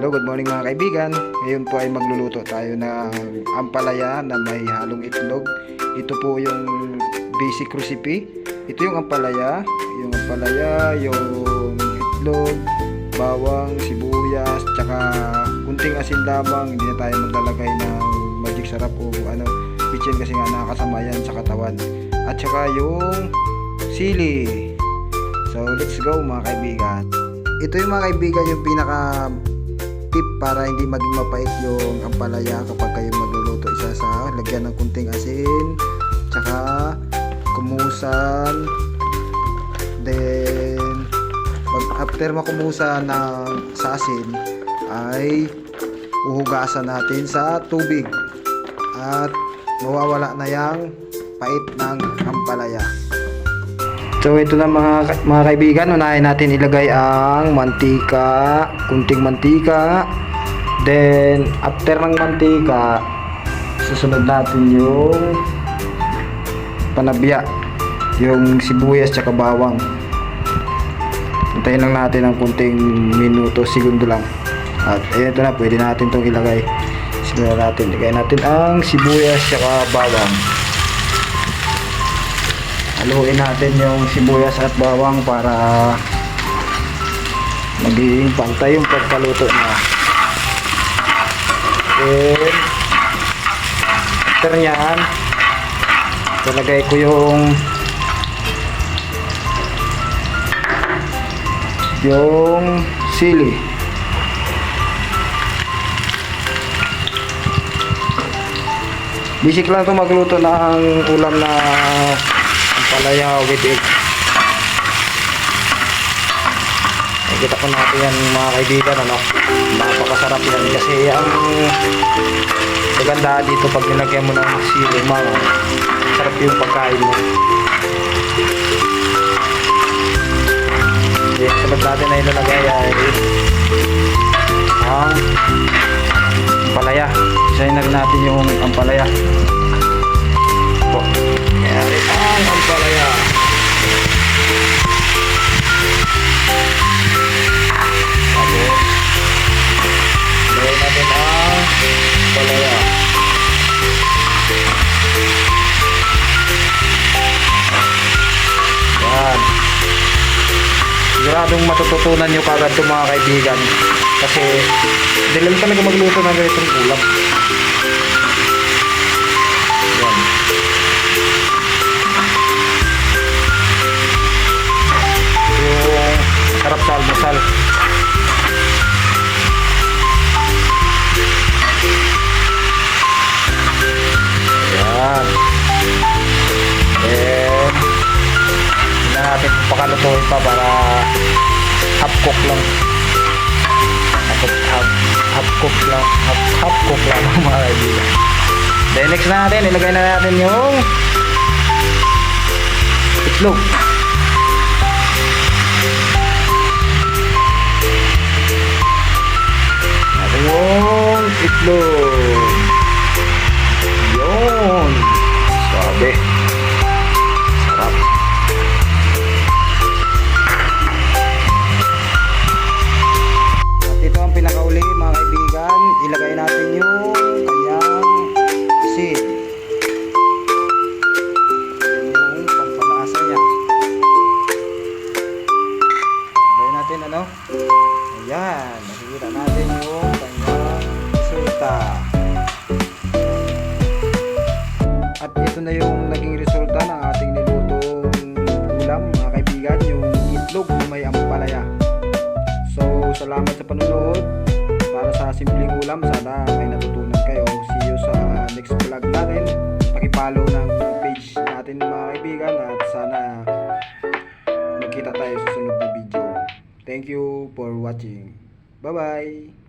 Hello, good morning mga kaibigan. Ngayon po ay magluluto tayo ng ampalaya na may halong itlog. Ito po yung basic recipe. Ito yung ampalaya, yung itlog, bawang, sibuyas, tsaka kunting asin lamang. Hindi na tayo maglalagay ng magic sarap o bitchin kasi nga nakakasama yan sa katawan. At tsaka yung sili. So let's go mga kaibigan. Ito yung mga kaibigan yung pinaka tip para hindi maging mapait yung ampalaya kapag kayo magluluto. Isa sa lagyan ng kunting asin, tsaka kumusan. Then after makumusan sa asin ay uhugasan natin sa tubig at mawawala na yung pait ng ampalaya. So ito na mga kaibigan, unahin natin ilagay ang mantika, kunting mantika. Then after ng mantika, susunod natin yung panabya, yung sibuyas tsaka bawang. Hintayin lang natin ng kunting minuto, segundo lang. At ito na, pwede natin itong ilagay. Ilagay natin ang sibuyas tsaka bawang. Haluin natin yung sibuyas at bawang para magiging pantay yung pagkaluto niya. Then after nyan, talagay ko yung sili. Basic lang ito magluto ng ulam na ampalaya with egg. Nakikita ko natin yan mga kaibigan, napakasarap yan kasi ang maganda dito pag nilagyan mo ng sili, sarap yung pagkain mo. Okay, sunod natin na ilalagay ay ang ampalaya. Isayin na rin natin yung ampalaya. Yari ang ampalaya. Tapos lagay natin ang ampalaya. Yan. Siguradong matututunan nyo kagad ito mga kaibigan, kasi hindi lang talaga magluto ng ganitong ulam. Yan. Sarap sa almusal. Ayan. And hindi na natin pakalutuin pa para half cook lang. Half cook lang mga kaibigan. Then next natin, ilagay na natin yung itlog. Yung itlog. Yun. Sabi. Sarap. At ito ang pinakauli mga kaibigan. Ilagay natin yung kanyang asin. Yung pampalasa niya. Ilagay natin ayan. Nakikita natin yung kanyang resulta. At ito na yung naging resulta ng ating nilutong ulam mga kaibigan, yung itlog na may ampalaya. So salamat sa panonood. Para sa simpleng ulam, sana may natutunan kayo. See you sa next vlog natin. Paki-follow ng page natin mga kaibigan at sana magkita tayo sa sunod na video. Thank you for watching. Bye bye.